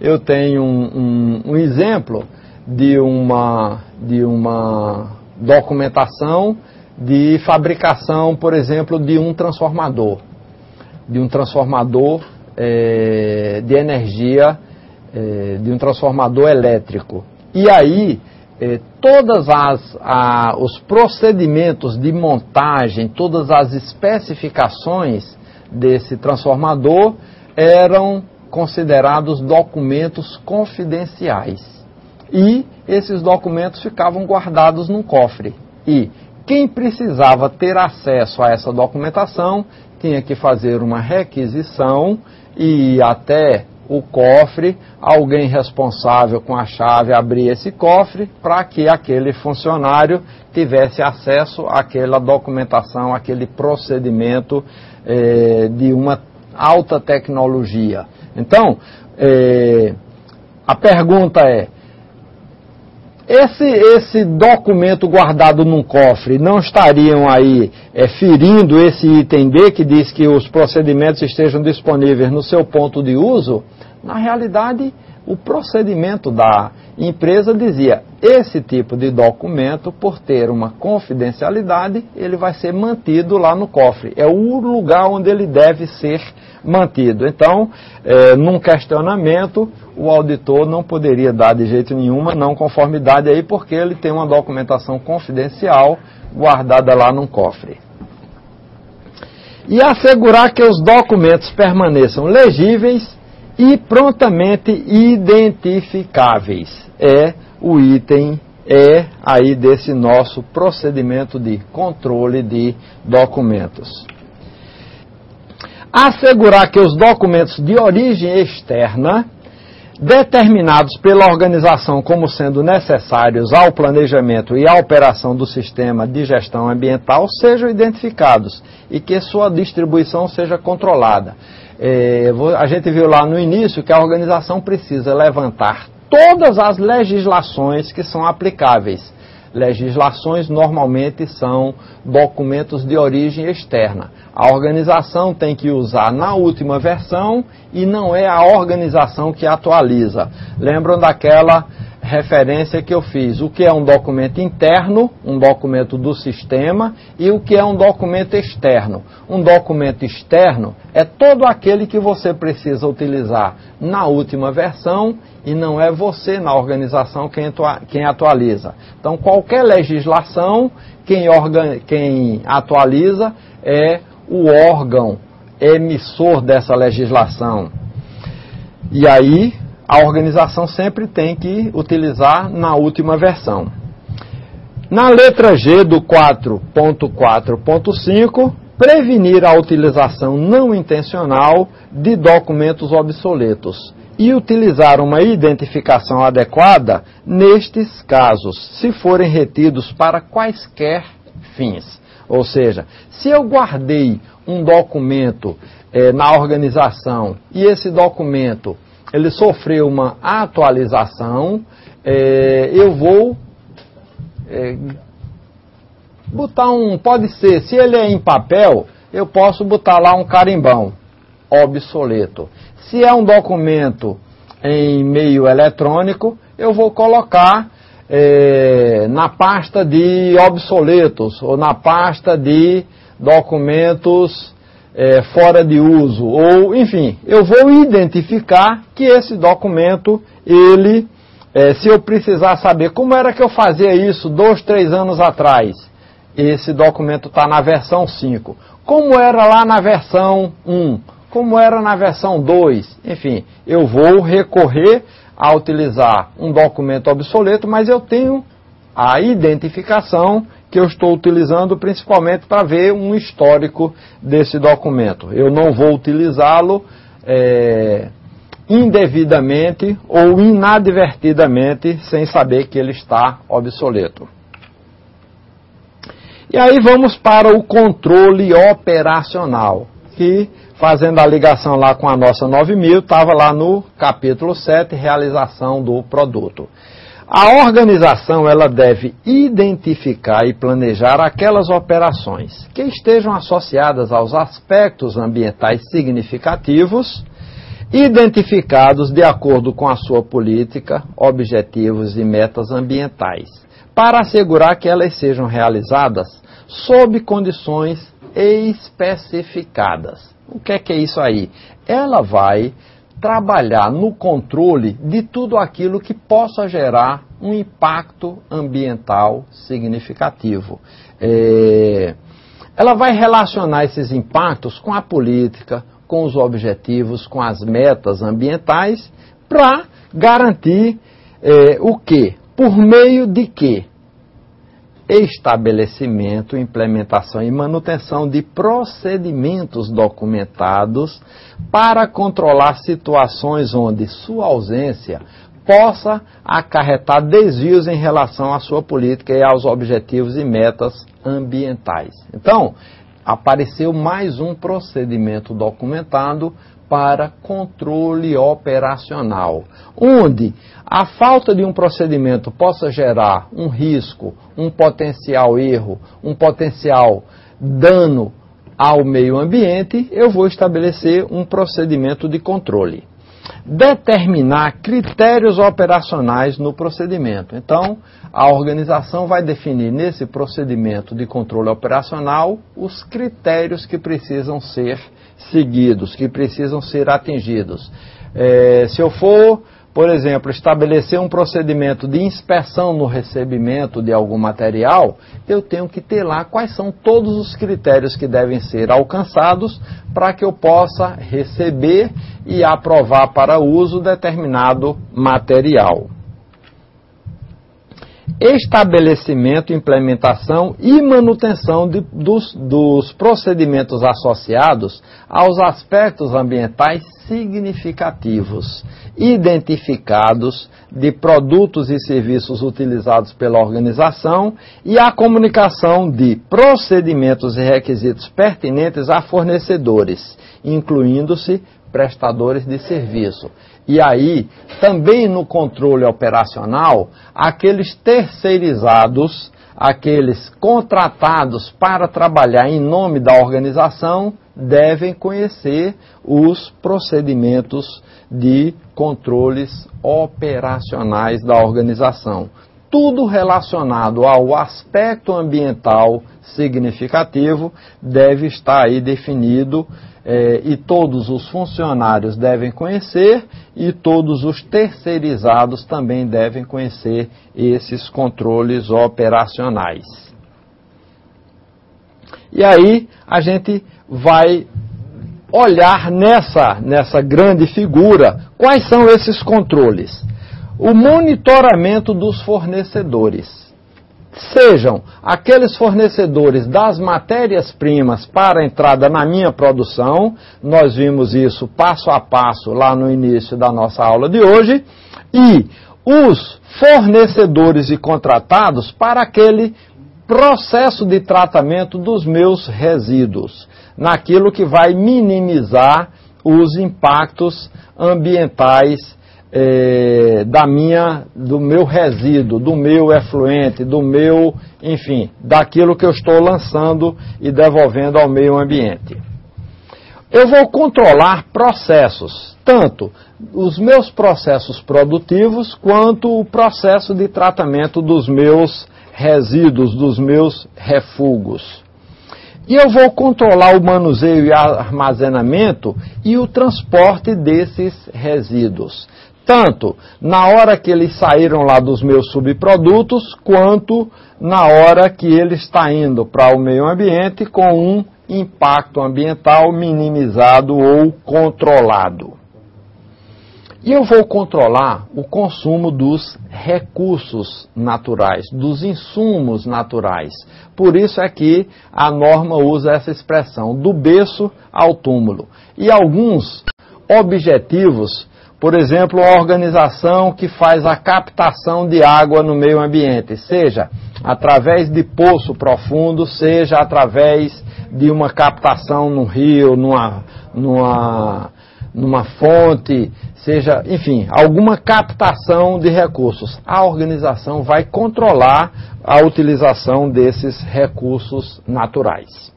eu tenho um exemplo de uma documentação de fabricação, por exemplo, de um transformador de energia, de um transformador elétrico. E aí, todos os procedimentos de montagem, todas as especificações desse transformador eram considerados documentos confidenciais. E esses documentos ficavam guardados num cofre. E quem precisava ter acesso a essa documentação tinha que fazer uma requisição e ir até o cofre, alguém responsável com a chave abrir esse cofre para que aquele funcionário tivesse acesso àquela documentação, àquele procedimento de uma alta tecnologia. Então, a pergunta é, esse documento guardado num cofre não estariam aí ferindo esse item D que diz que os procedimentos estejam disponíveis no seu ponto de uso? Na realidade, o procedimento da empresa dizia, esse tipo de documento, por ter uma confidencialidade, ele vai ser mantido lá no cofre. É o lugar onde ele deve ser mantido. Então, num questionamento, o auditor não poderia dar de jeito nenhum uma não conformidade aí, porque ele tem uma documentação confidencial guardada lá num cofre. E assegurar que os documentos permaneçam legíveis e prontamente identificáveis. É o item aí desse nosso procedimento de controle de documentos. Assegurar que os documentos de origem externa, determinados pela organização como sendo necessários ao planejamento e à operação do sistema de gestão ambiental, sejam identificados e que sua distribuição seja controlada. A gente viu lá no início que a organização precisa levantar todas as legislações que são aplicáveis. Legislações normalmente são documentos de origem externa. A organização tem que usar na última versão e não é a organização que atualiza. Lembram daquela referência que eu fiz? O que é um documento interno, um documento do sistema, e o que é um documento externo? Um documento externo é todo aquele que você precisa utilizar na última versão e não é você na organização quem atualiza. Então, qualquer legislação, quem atualiza é o órgão emissor dessa legislação. E aí, a organização sempre tem que utilizar na última versão. Na letra G do 4.4.5, prevenir a utilização não intencional de documentos obsoletos e utilizar uma identificação adequada nestes casos, se forem retidos para quaisquer fins. Ou seja, se eu guardei um documento na organização e esse documento ele sofreu uma atualização, eu vou botar pode ser, se ele é em papel, eu posso botar lá um carimbão, obsoleto. Se é um documento em meio eletrônico, eu vou colocar na pasta de obsoletos, ou na pasta de documentos fora de uso, ou enfim, eu vou identificar que esse documento, se eu precisar saber como era que eu fazia isso 2, 3 anos atrás, esse documento está na versão 5. Como era lá na versão 1? Como era na versão 2? Enfim, eu vou recorrer a utilizar um documento obsoleto, mas eu tenho a identificação que eu estou utilizando principalmente para ver um histórico desse documento. Eu não vou utilizá-lo indevidamente ou inadvertidamente sem saber que ele está obsoleto. E aí vamos para o controle operacional, que, fazendo a ligação lá com a nossa 9000, estava lá no capítulo 7, realização do produto. A organização ela deve identificar e planejar aquelas operações que estejam associadas aos aspectos ambientais significativos identificados de acordo com a sua política, objetivos e metas ambientais, para assegurar que elas sejam realizadas sob condições especificadas. O que é isso aí? Ela vai trabalhar no controle de tudo aquilo que possa gerar um impacto ambiental significativo. Ela vai relacionar esses impactos com a política, com os objetivos, com as metas ambientais, para garantir o quê? Por meio de quê? Estabelecimento, implementação e manutenção de procedimentos documentados para controlar situações onde sua ausência possa acarretar desvios em relação à sua política e aos objetivos e metas ambientais. Então, apareceu mais um procedimento documentado para controle operacional, onde a falta de um procedimento possa gerar um risco, um potencial erro, um potencial dano ao meio ambiente, eu vou estabelecer um procedimento de controle. Determinar critérios operacionais no procedimento. Então, a organização vai definir nesse procedimento de controle operacional os critérios que precisam ser seguidos, que precisam ser atingidos. Se eu for, por exemplo, estabelecer um procedimento de inspeção no recebimento de algum material, eu tenho que ter lá quais são todos os critérios que devem ser alcançados para que eu possa receber e aprovar para uso determinado material. Estabelecimento, implementação e manutenção dos procedimentos associados aos aspectos ambientais significativos, identificados de produtos e serviços utilizados pela organização e a comunicação de procedimentos e requisitos pertinentes a fornecedores, incluindo-se prestadores de serviço. E aí, também no controle operacional, aqueles terceirizados, aqueles contratados para trabalhar em nome da organização, devem conhecer os procedimentos de controles operacionais da organização. Tudo relacionado ao aspecto ambiental significativo deve estar aí definido e todos os funcionários devem conhecer e todos os terceirizados também devem conhecer esses controles operacionais. E aí a gente vai olhar nessa grande figura quais são esses controles. O monitoramento dos fornecedores. Sejam aqueles fornecedores das matérias-primas para a entrada na minha produção, nós vimos isso passo a passo lá no início da nossa aula de hoje, e os fornecedores e contratados para aquele processo de tratamento dos meus resíduos, naquilo que vai minimizar os impactos ambientais do meu resíduo, do meu efluente, daquilo que eu estou lançando e devolvendo ao meio ambiente. Eu vou controlar processos, tanto os meus processos produtivos, quanto o processo de tratamento dos meus resíduos, dos meus refugos. E eu vou controlar o manuseio e armazenamento e o transporte desses resíduos. Tanto na hora que eles saíram lá dos meus subprodutos, quanto na hora que ele está indo para o meio ambiente com um impacto ambiental minimizado ou controlado. E eu vou controlar o consumo dos recursos naturais, dos insumos naturais. Por isso é que a norma usa essa expressão, do berço ao túmulo. E alguns objetivos, por exemplo, a organização que faz a captação de água no meio ambiente, seja através de poço profundo, seja através de uma captação no rio, numa fonte, seja, enfim, alguma captação de recursos. A organização vai controlar a utilização desses recursos naturais.